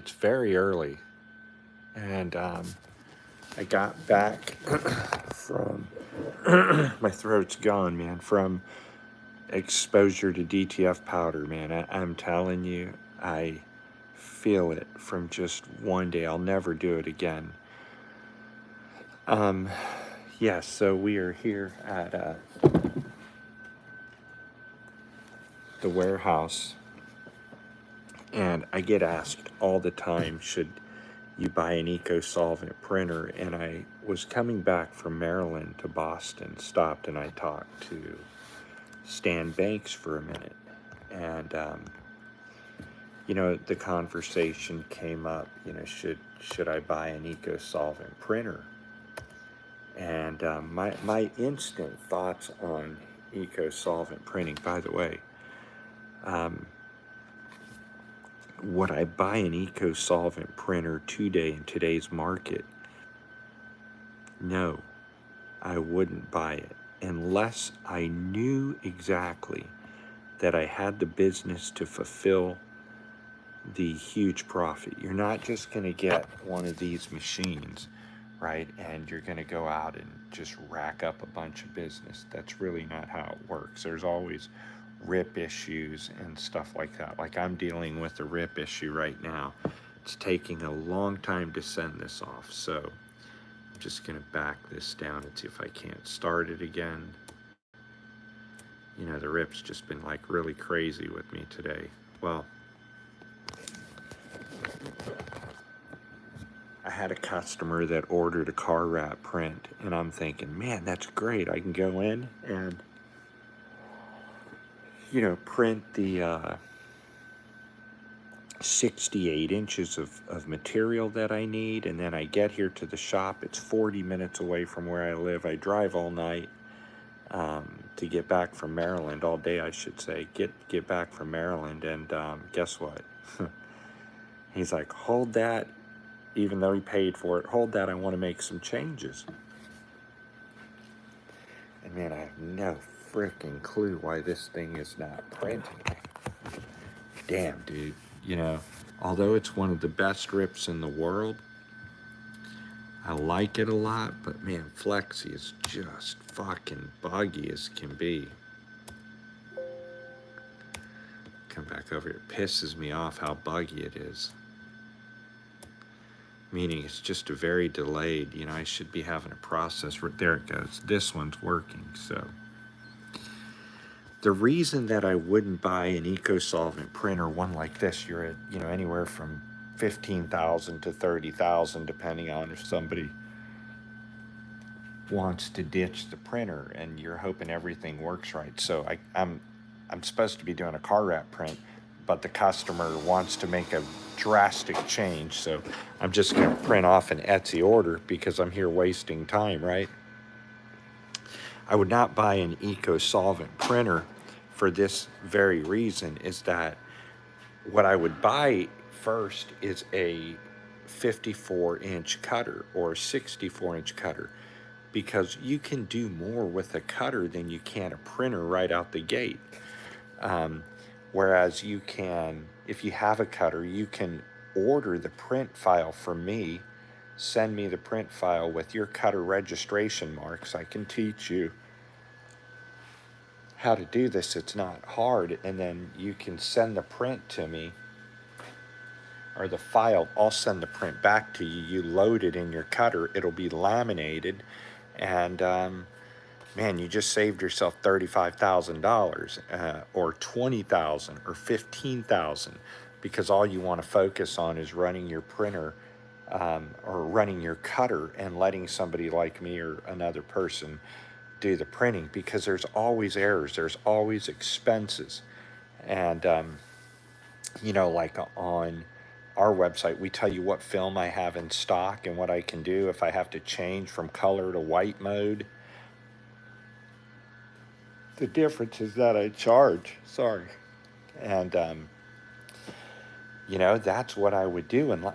It's very early, and I got back from my throat's gone, man, from exposure to DTF powder, man. I'm telling you, I feel it from just one day. I'll never do it again. Yes, so we are here at the warehouse, and I get asked all the time, should you buy an Eco Solvent printer? And I was coming back from Maryland to Boston, stopped, and I talked to Stan Banks for a minute. And, the conversation came up, should I buy an Eco Solvent printer? And my instant thoughts on Eco Solvent printing, by the way, would I buy an Eco Solvent printer today in today's market? No, I wouldn't buy it unless I knew exactly that I had the business to fulfill the huge profit. You're not just going to get one of these machines, right? And you're going to go out and just rack up a bunch of business. That's really not how it works. There's always rip issues and stuff like that. Like I'm dealing with a rip issue right now. It's taking a long time to send this off. So I'm just going to back this down and see if I can't start it again. The rip's just been like really crazy with me today. Well, I had a customer that ordered a car wrap print, and I'm thinking, man, that's great. I can go in and, print the 68 inches of material that I need, and then I get here to the shop. It's 40 minutes away from where I live. I drive all night to get back from Maryland, all day I should say, get back from Maryland, and guess what? He's like, hold that, even though he paid for it, hold that, I want to make some changes. And man, I have no freaking clue why this thing is not printing. Damn, dude. Although it's one of the best rips in the world, I like it a lot, but man, Flexi is just fucking buggy as can be. Come back over here. It pisses me off how buggy it is. Meaning it's just a very delayed, I should be having a process. There it goes. This one's working, so. The reason that I wouldn't buy an Eco Solvent printer, one like this, you're at, anywhere from 15,000 to 30,000, depending on if somebody wants to ditch the printer and you're hoping everything works right. So I'm supposed to be doing a car wrap print, but the customer wants to make a drastic change. So I'm just going to print off an Etsy order because I'm here wasting time, right? I would not buy an Eco Solvent printer for this very reason, is that what I would buy first is a 54-inch cutter or a 64-inch cutter, because you can do more with a cutter than you can a printer right out the gate. Whereas you can, if you have a cutter, you can order the print file from me, send me the print file with your cutter registration marks. I can teach you how to do this. It's not hard. And then you can send the print to me, or the file. I'll send the print back to you. You load it in your cutter. It'll be laminated. And man, you just saved yourself $35,000 or $20,000 or $15,000, because all you want to focus on is running your printer or running your cutter and letting somebody like me or another person do the printing, because there's always errors, there's always expenses. And like on our website, we tell you what film I have in stock and what I can do if I have to change from color to white mode. The difference is that I charge, sorry. And that's what I would do. And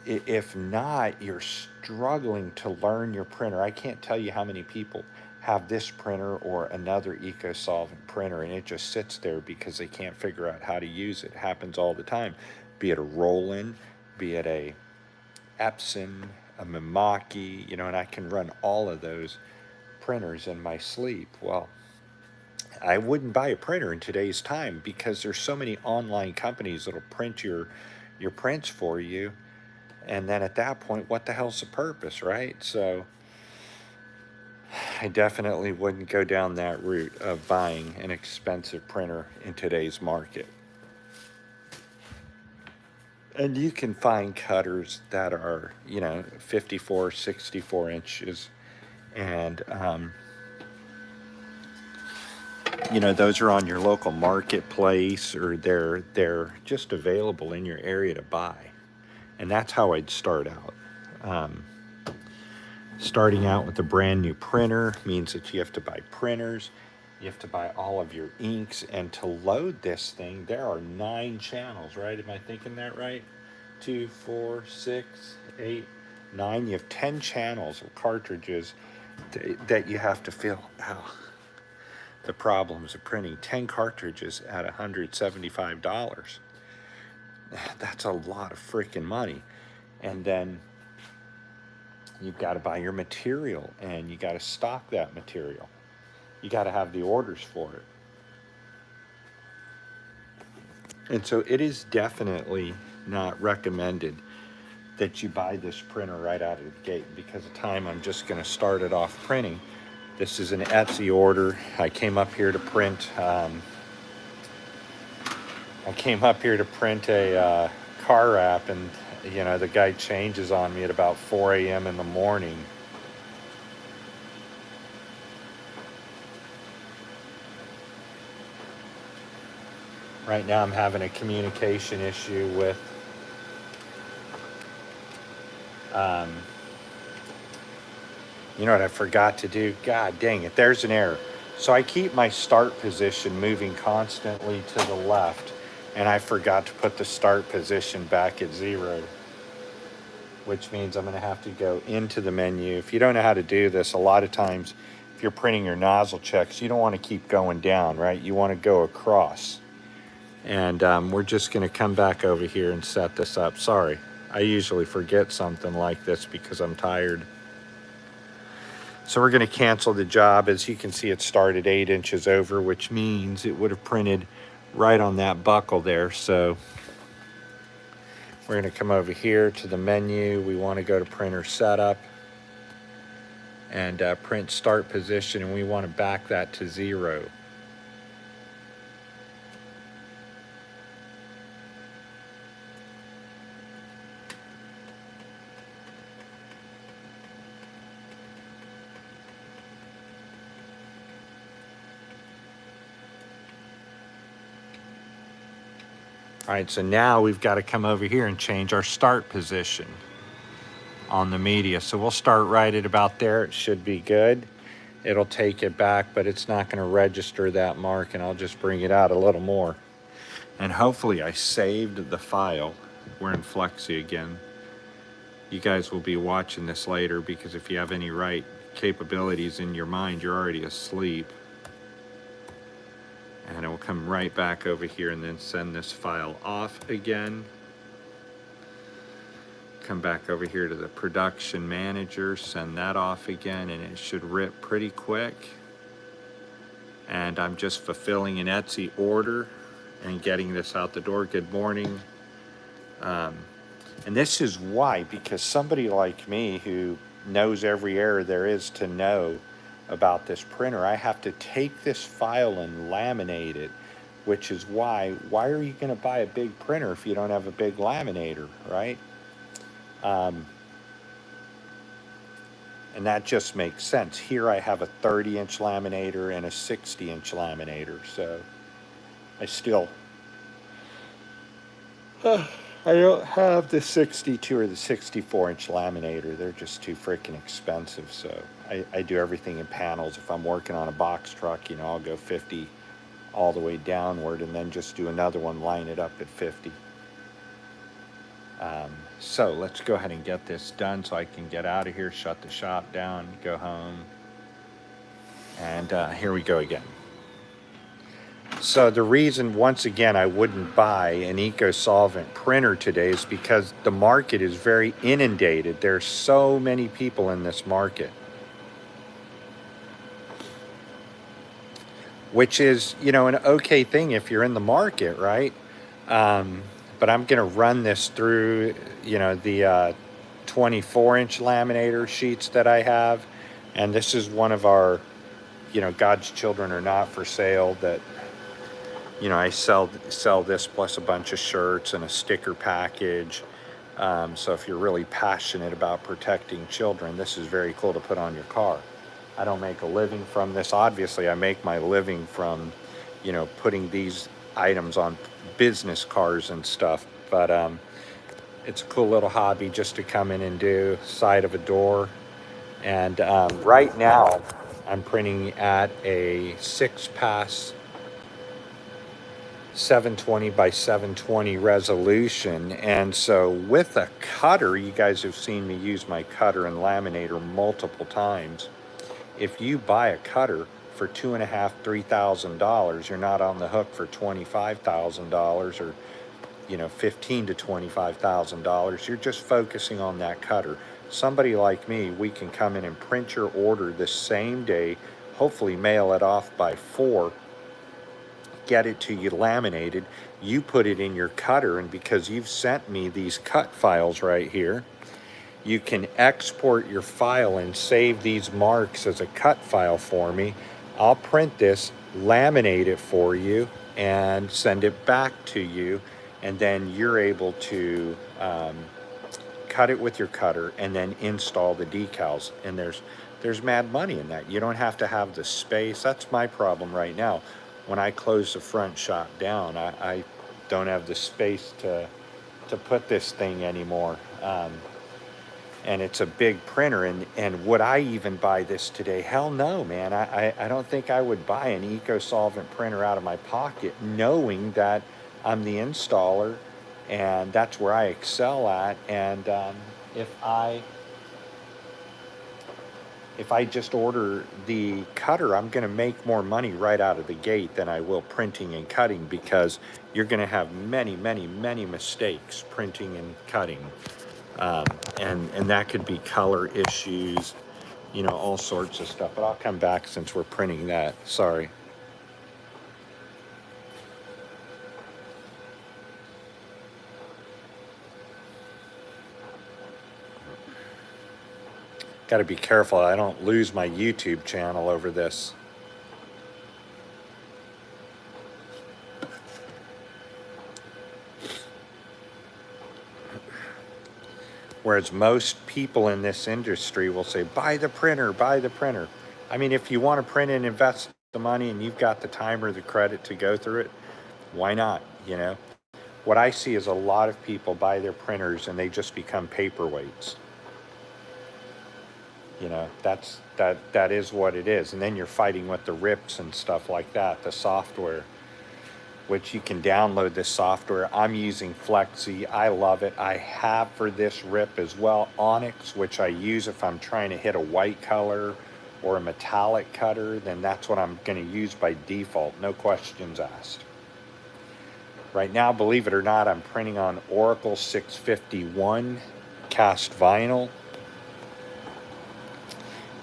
if not, you're struggling to learn your printer. I can't tell you how many people have this printer or another Eco Solvent printer, and it just sits there because they can't figure out how to use it. It happens all the time. be it a Roland, be it a Epson, a Mimaki, you know, and I can run all of those printers in my sleep. Well, I wouldn't buy a printer in today's time because there's so many online companies that'll print your prints for you, and then at that point, what the hell's the purpose, right? So I definitely wouldn't go down that route of buying an expensive printer in today's market. And you can find cutters that are, you know, 54, 64 inches. And, you know, those are on your local marketplace, or they're just available in your area to buy. And that's how I'd start out. Starting out with a brand new printer means that you have to buy printers, you have to buy all of your inks, and to load this thing, there are 9 channels, right? Am I thinking that right? 2, 4, 6, 8, 9. You have 10 channels of cartridges that you have to fill. Ow. The problems of printing 10 cartridges at $175. That's a lot of freaking money. And then you've got to buy your material, and you got to stock that material. You got to have the orders for it. And so it is definitely not recommended that you buy this printer right out of the gate. Because of time, I'm just going to start it off printing. This is an Etsy order. I came up here to print. I came up here to print a car wrap, and you know, the guy changes on me at about 4 a.m. in the morning. Right now I'm having a communication issue with you know what I forgot to do? God dang it, there's an error. So I keep my start position moving constantly to the left, and I forgot to put the start position back at 0, which means I'm going to have to go into the menu. If you don't know how to do this, a lot of times if you're printing your nozzle checks, you don't want to keep going down, right? You want to go across. And we're just going to come back over here and set this up. Sorry, I usually forget something like this because I'm tired. So we're going to cancel the job. As you can see, it started 8 inches over, which means it would have printed right on that buckle there. So we're going to come over here to the menu. We want to go to printer setup and print start position, and we want to back that to 0. All right, so now we've got to come over here and change our start position on the media. So we'll start right at about there. It should be good. It'll take it back, but it's not going to register that mark, and I'll just bring it out a little more. And hopefully I saved the file. We're in Flexi again. You guys will be watching this later, because if you have any right capabilities in your mind, you're already asleep. And it will come right back over here and then send this file off again. Come back over here to the production manager, send that off again, and it should rip pretty quick. And I'm just fulfilling an Etsy order and getting this out the door. Good morning. And this is why, because somebody like me who knows every error there is to know about this printer, I have to take this file and laminate it, which is why are you going to buy a big printer if you don't have a big laminator, right? And that just makes sense. Here I have a 30-inch laminator and a 60-inch laminator, so I still I don't have the 62 or the 64-inch laminator. They're just too freaking expensive. So I do everything in panels. If I'm working on a box truck, you know, I'll go 50 all the way downward and then just do another one, line it up at 50. So let's go ahead and get this done so I can get out of here, shut the shop down, go home. And here we go again. So the reason, once again, I wouldn't buy an Eco Solvent printer today is because the market is very inundated. There's so many people in this market, which is, you know, an okay thing if you're in the market, right? But I'm going to run this through, you know, the 24-inch laminator sheets that I have. And this is one of our, you know, God's Children Are Not For Sale that, you know, I sell this plus a bunch of shirts and a sticker package. So if you're really passionate about protecting children, this is very cool to put on your car. I don't make a living from this. Obviously, I make my living from, you know, putting these items on business cars and stuff. But it's a cool little hobby just to come in and do side of a door. And right now, I'm printing at a 6-pass 720 by 720 resolution. And so with a cutter, you guys have seen me use my cutter and laminator multiple times. If you buy a cutter for $2,500–3,000, you're not on the hook for $25,000 or, you know, $15,000 to $25,000. You're just focusing on that cutter. Somebody like me, we can come in and print your order the same day, hopefully mail it off by 4, get it to you laminated. You put it in your cutter, and because you've sent me these cut files right here, you can export your file and save these marks as a cut file for me. I'll print this, laminate it for you, and send it back to you, and then you're able to cut it with your cutter and then install the decals. And there's mad money in that. You don't have to have the space. That's my problem right now. When I close the front shop down, I don't have the space to put this thing anymore. And it's a big printer. And would I even buy this today? Hell no, man. I don't think I would buy an Eco Solvent printer out of my pocket, knowing that I'm the installer and that's where I excel at. And if I just order the cutter, I'm going to make more money right out of the gate than I will printing and cutting, because you're going to have many, many, many mistakes printing and cutting. And that could be color issues, you know, all sorts of stuff. But I'll come back since we're printing that. Sorry. Got to be careful I don't lose my YouTube channel over this. Whereas most people in this industry will say, buy the printer, buy the printer. I mean, if you want to print and invest the money and you've got the time or the credit to go through it, why not, you know? What I see is a lot of people buy their printers and they just become paperweights. You know, that is what it is. And then you're fighting with the rips and stuff like that, the software, which you can download this software. I'm using Flexi. I love it. I have for this rip as well Onyx, which I use if I'm trying to hit a white color or a metallic cutter. Then that's what I'm going to use by default. No questions asked. Right now, believe it or not, I'm printing on Oracle 651 cast vinyl.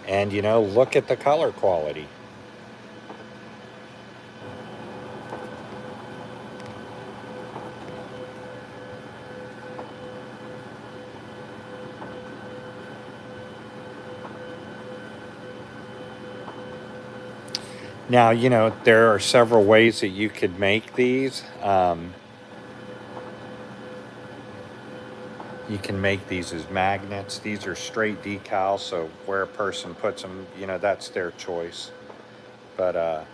And, you know, look at the color quality. Now, you know, there are several ways that you could make these. You can make these as magnets. These are straight decals, so where a person puts them, you know, that's their choice. But I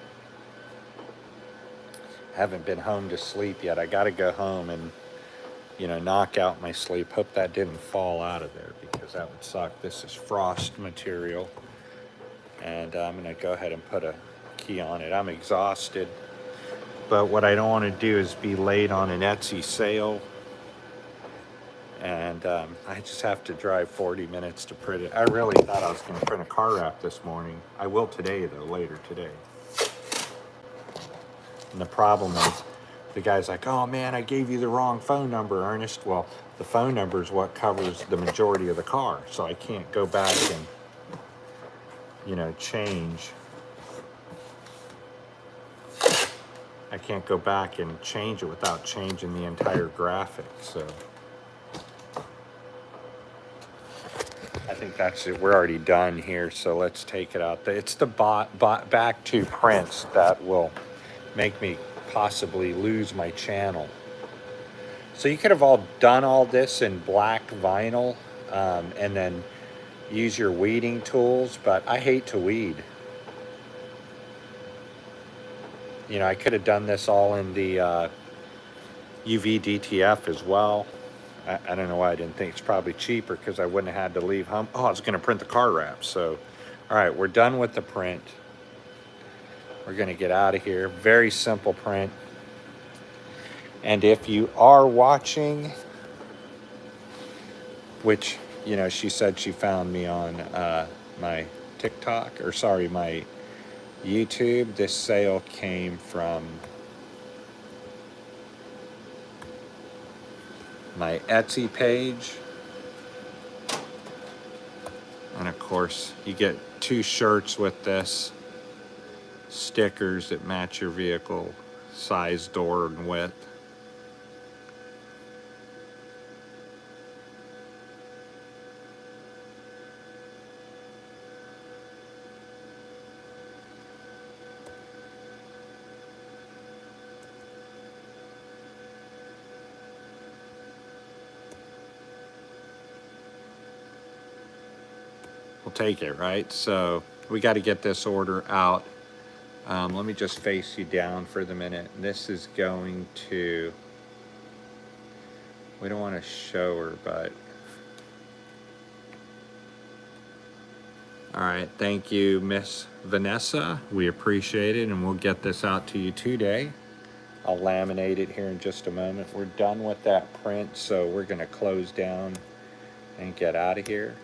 haven't been home to sleep yet. I got to go home and, you know, knock out my sleep. Hope that didn't fall out of there, because that would suck. This is frost material. And I'm going to go ahead and put a key on it. I'm exhausted. But what I don't want to do is be late on an Etsy sale. And I just have to drive 40 minutes to print it. I really thought I was going to print a car wrap this morning. I will today, though, later today. And the problem is, the guy's like, oh man, I gave you the wrong phone number, Ernest. Well, the phone number is what covers the majority of the car. So I can't go back and, you know, change. I can't go back and change it without changing the entire graphic. So I think that's it. We're already done here. So let's take it out. It's the back two prints that will make me possibly lose my channel. So you could have all done all this in black vinyl and then use your weeding tools, but I hate to weed. You know, I could have done this all in the UV DTF as well. I don't know why I didn't think. It's probably cheaper because I wouldn't have had to leave home. Oh, I was going to print the car wrap. So, all right, we're done with the print. We're going to get out of here. Very simple print. And if you are watching, which, you know, she said she found me on my TikTok, or sorry, my YouTube. This sale came from my Etsy page. And of course, you get 2 shirts with this, stickers that match your vehicle, size, door, and width. We'll take it, right? So we got to get this order out. Let me just face you down for the minute. This is going to, we don't want to show her, but all right, thank you, Miss Vanessa. We appreciate it, and we'll get this out to you today. I'll laminate it here in just a moment. We're done with that print, so we're going to close down and get out of here.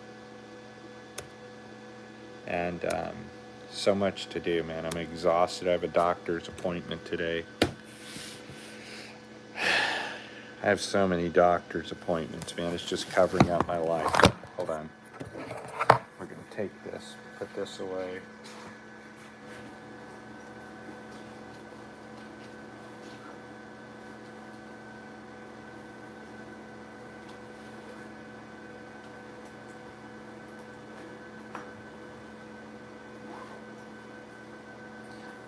And so much to do, man. I'm exhausted. I have a doctor's appointment today. I have so many doctor's appointments, man. It's just covering up my life. Hold on. We're going to take this, put this away.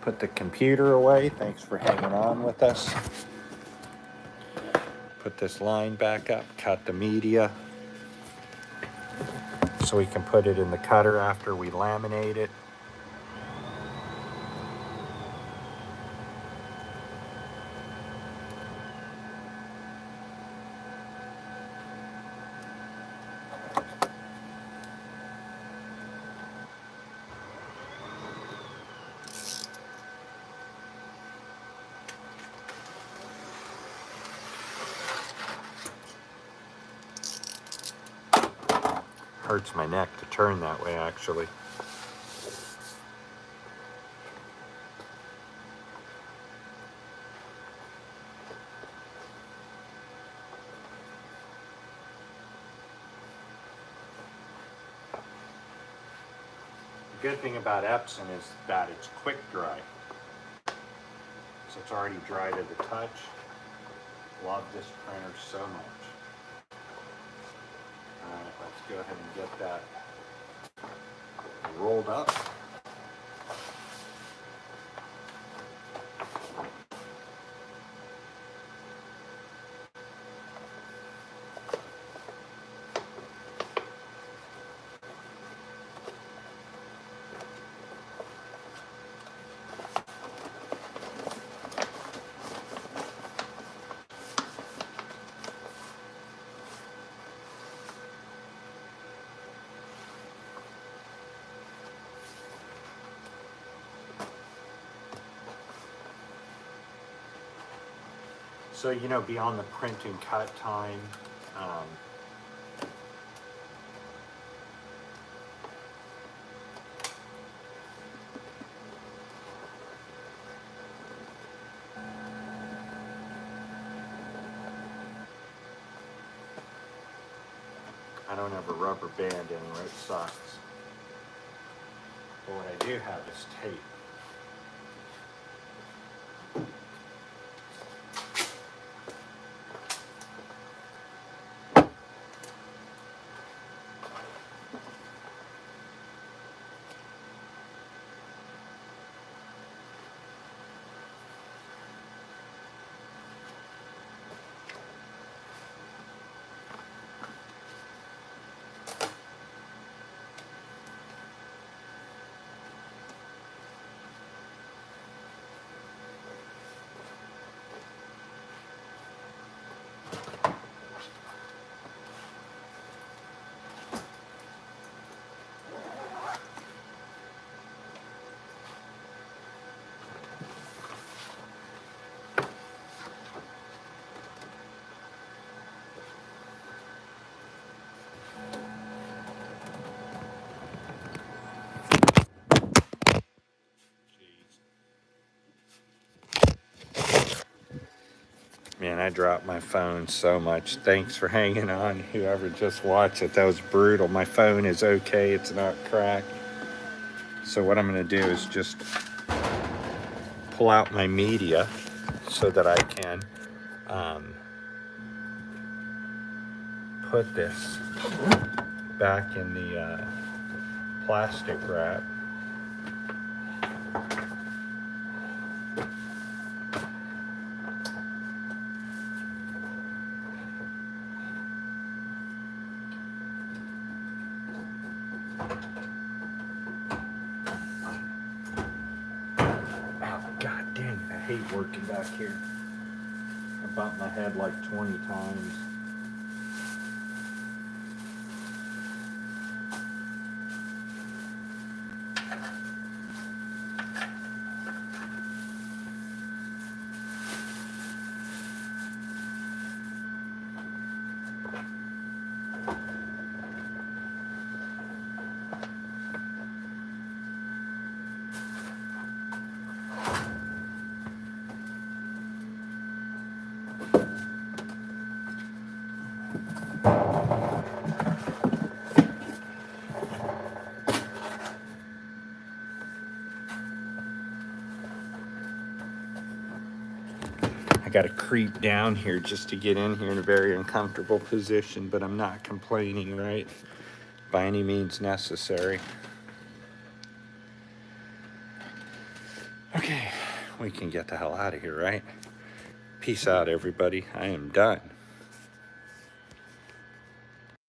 Put the computer away. Thanks for hanging on with us. Put this line back up, cut the media so we can put it in the cutter after we laminate it. Hurts my neck to turn that way, actually. The good thing about Epson is that it's quick dry. So it's already dry to the touch. Love this printer so much. Alright, let's go ahead and get that rolled up. So, you know, beyond the print and cut time, I don't have a rubber band anywhere, it sucks. But what I do have is tape. Man, I dropped my phone so much. Thanks for hanging on, whoever just watched it. That was brutal. My phone is okay, it's not cracked. So what I'm gonna do is just pull out my media so that I can put this back in the plastic wrap. Oh, god dang it, I hate working back here. I bumped my head like 20 times. I gotta creep down here just to get in here in a very uncomfortable position, but I'm not complaining, right? By any means necessary. Okay, we can get the hell out of here, right? Peace out, everybody. I am done.